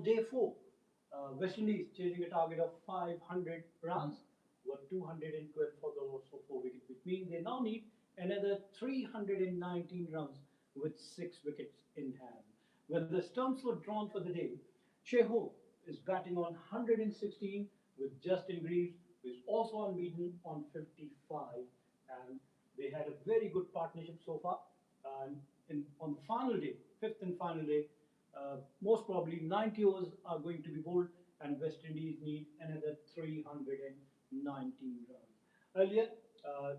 on day 4, West Indies chasing a target of 500 runs were 212 for the loss of 4 wickets, which means they now need another 319 runs with 6 wickets in hand. When the stumps were drawn for the day, Cheho is batting on 116 with Justin Greaves, who is also unbeaten on 55, and they had a very good partnership so far. And on the final day, fifth and final day, most probably 90 overs are going to be bowled, and West Indies need another 319 runs. Earlier, uh,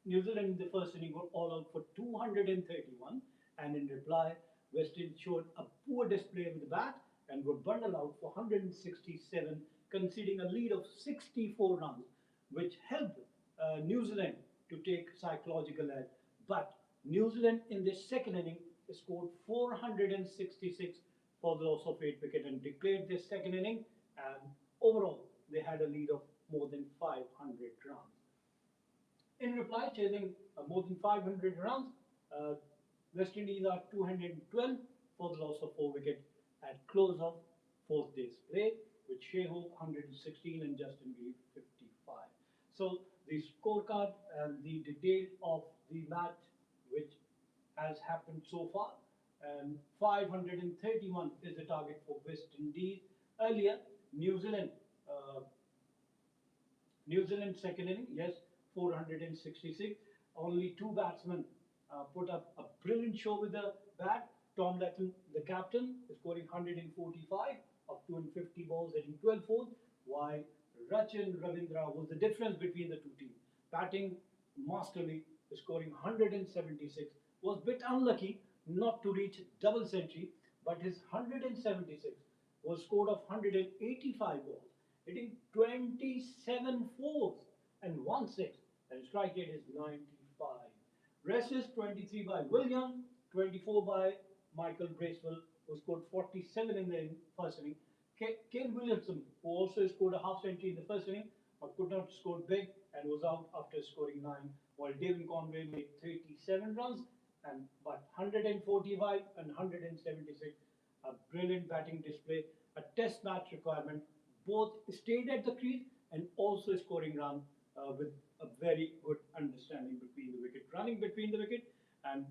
New Zealand in the first inning were all out for 231, and in reply, West Indies showed a poor display with the bat and were bundled out for 167, conceding a lead of 64 runs, which helped New Zealand to take psychological edge. But New Zealand in the second inning scored 466 for the loss of 8 wickets and declared their second inning, and overall they had a lead of more than 500 runs. In reply, chasing more than 500 runs, uh, West Indies are 212 for the loss of 4 wickets at close of fourth day's play, with Sheho 116 and Justin Greaves 55. So the scorecard and the detail of the match which has happened so far, and 531 is the target for West Indies. Earlier, New Zealand uh, New Zealand second inning, yes, 466. Only two batsmen put up a brilliant show with the bat. Tom Latham, the captain, is scoring 145 of 250 balls, hitting 12 fours, while Rachin Ravindra was the difference between the two teams. Batting masterly, scoring 176, was a bit unlucky not to reach double century, but his 176 was scored of 185 balls, hitting 27 fours and 1 6, and strike rate is 95. Rest is 23 by William, 24 by Michael Bracewell, who scored 47 in the first inning. Kane Williamson, who also scored a half century in the first inning, but could not score big and was out after scoring 9, while David Conway made 37 runs, and but 145 and 176, a brilliant batting display, a test match requirement. Both stayed at the crease and also scoring run with a very good understanding between the wicket, running between the wicket and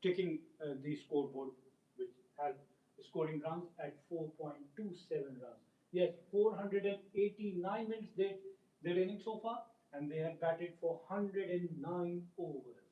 taking the scoreboard, which had scoring runs at 4.27 runs. Yes, 489 minutes they're inning so far, and they have batted for 109 overs.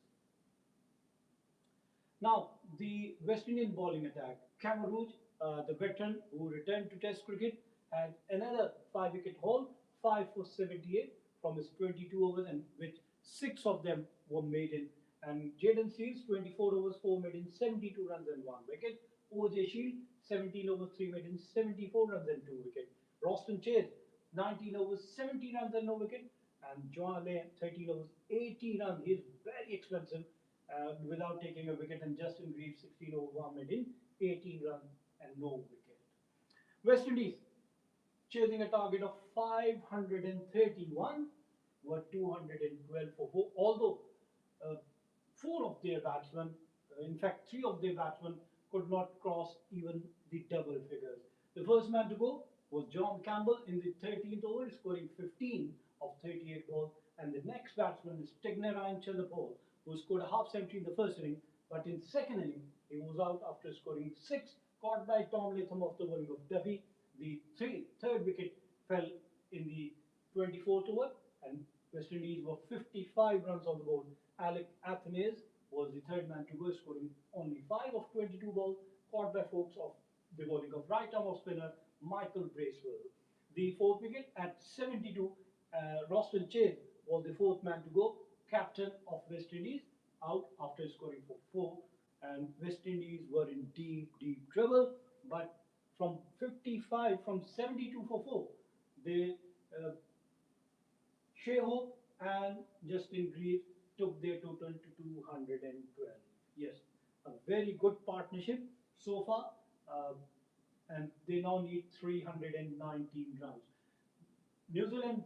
Now, the West Indian bowling attack. Cameron, the veteran who returned to Test cricket, had another 5 wicket haul, 5 for 78 from his 22 overs, and which 6 of them were maiden. And Jaden Seals, 24 overs, 4 maiden, 72 runs and 1 wicket. OJ Shield, 17 overs, 3 maiden, 74 runs and 2 wicket. Roston Chase, 19 overs, 70 runs and no wicket. And Joan Lane, 13 overs, 80 runs. He's very expensive without taking a wicket. And Justin Greaves, 16 over 1 maiden, 18 runs and no wicket. West Indies, chasing a target of 531, were 212 for 4. Although uh, 4 of their batsmen, in fact 3 of their batsmen, could not cross even the double figures. The first man to go was John Campbell in the 13th over, scoring 15 of 38 balls, and the next batsman is Tighnarayan Chanderpaul, who scored a half century in the first inning, but in second inning he was out after scoring 6, caught by Tom Latham off the bowling of Duffy. The third wicket fell in the 24th over, and West Indies were 55 runs on the board. Alec Athanaze was the third man to go, scoring only 5 of 22 balls, caught by folks of the bowling of right arm off spinner Michael Bracewell. The fourth wicket at 72, Roston Chase was the fourth man to go, captain of West Indies, out after scoring for 4, and West Indies were in deep, deep trouble. But from 55, from 72 for 4, they Sheho and Justin Greaves took their total to 212. Yes, a very good partnership so far, uh, and they now need 319 runs. New Zealand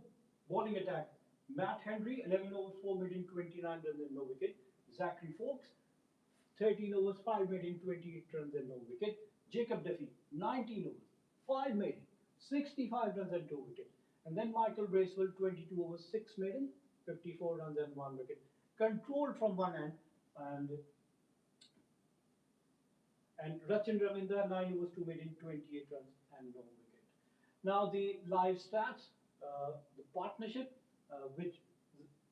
bowling attack. Matt Henry, 11 overs, 4 maiden, 29 runs and no wicket. Zachary Fox, 13 overs, 5 maiden, 28 runs and no wicket. Jacob Duffy, 19 overs, 5 maiden, 65 runs and 2 wickets. And then Michael Bracewell, 22 overs, 6 maiden, 54 runs and 1 wicket. Controlled from one end, and Rachin Ravindra, 9 overs, 2 maiden, 28 runs and no wicket. Now the live stats, the partnership, which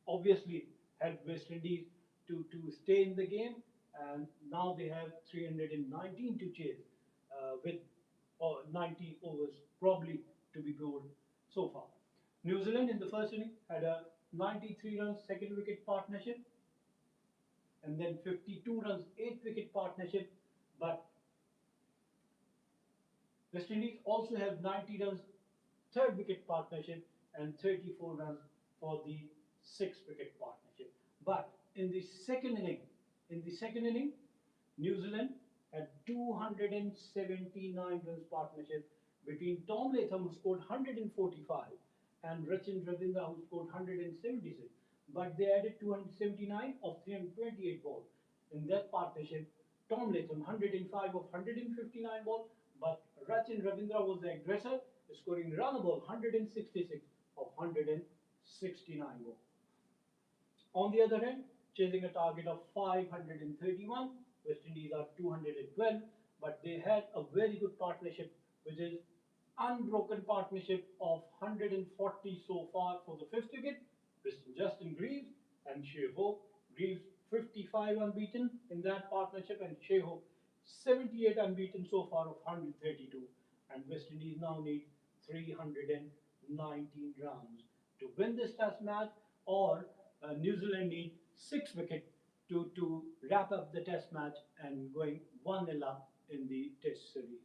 obviously helped West Indies to stay in the game, and now they have 319 to chase with 90 overs probably to be bowled so far. New Zealand in the first inning had a 93 runs second wicket partnership, and then 52 runs 8 wicket partnership, but West Indies also have 90 runs third wicket partnership and 34 runs for the sixth wicket partnership. But in the second inning, New Zealand had 279 runs partnership between Tom Latham, who scored 145, and Rachin Ravindra, who scored 176. But they added 279 of 328 balls. In that partnership, Tom Latham 105 of 159 balls, but Rachin Ravindra was the aggressor, scoring run ball 166 of 169 balls. On the other hand, chasing a target of 531, West Indies are 212, but they had a very good partnership, which is unbroken partnership of 140 so far for the fifth wicket. Justin Greaves and Shai Hope. Greaves 55 unbeaten in that partnership, and Shai Hope 78 unbeaten so far of 132. And West Indies now need 319 runs to win this test match, or New Zealand need 6 wickets to wrap up the test match and going 1-0 up in the test series.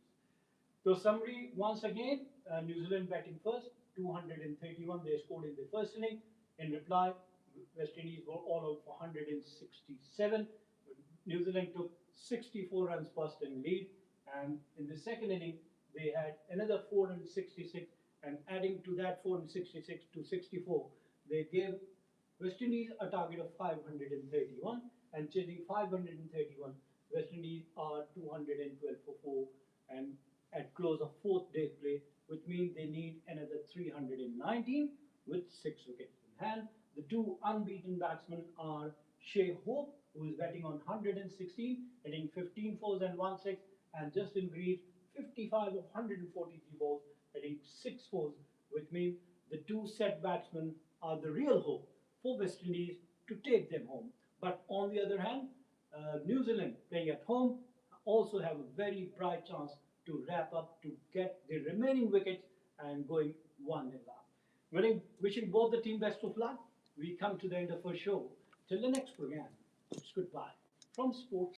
So summary once again, New Zealand batting first, 231 they scored in the first inning. In reply, West Indies were all out for 167. New Zealand took 64 runs first in lead, and in the second inning they had another 466, and adding to that 466 to 64, they gave West Indies a target of 531, and chasing 531, West Indies are 212 for 4, and at close of fourth day's play, which means they need another 319 with 6 wickets in hand. The two unbeaten batsmen are Shai Hope, who is batting on 116, hitting 15 fours and 1 6, and Justin Greaves, 55 of 143 balls, hitting 6 fours, which means the two set batsmen are the real hope for West Indies to take them home. But on the other hand, New Zealand playing at home also have a very bright chance to wrap up to get the remaining wickets and going 1-0 up. Wishing both the team best of luck. We come to the end of our show. Till the next program, it's goodbye from Sports.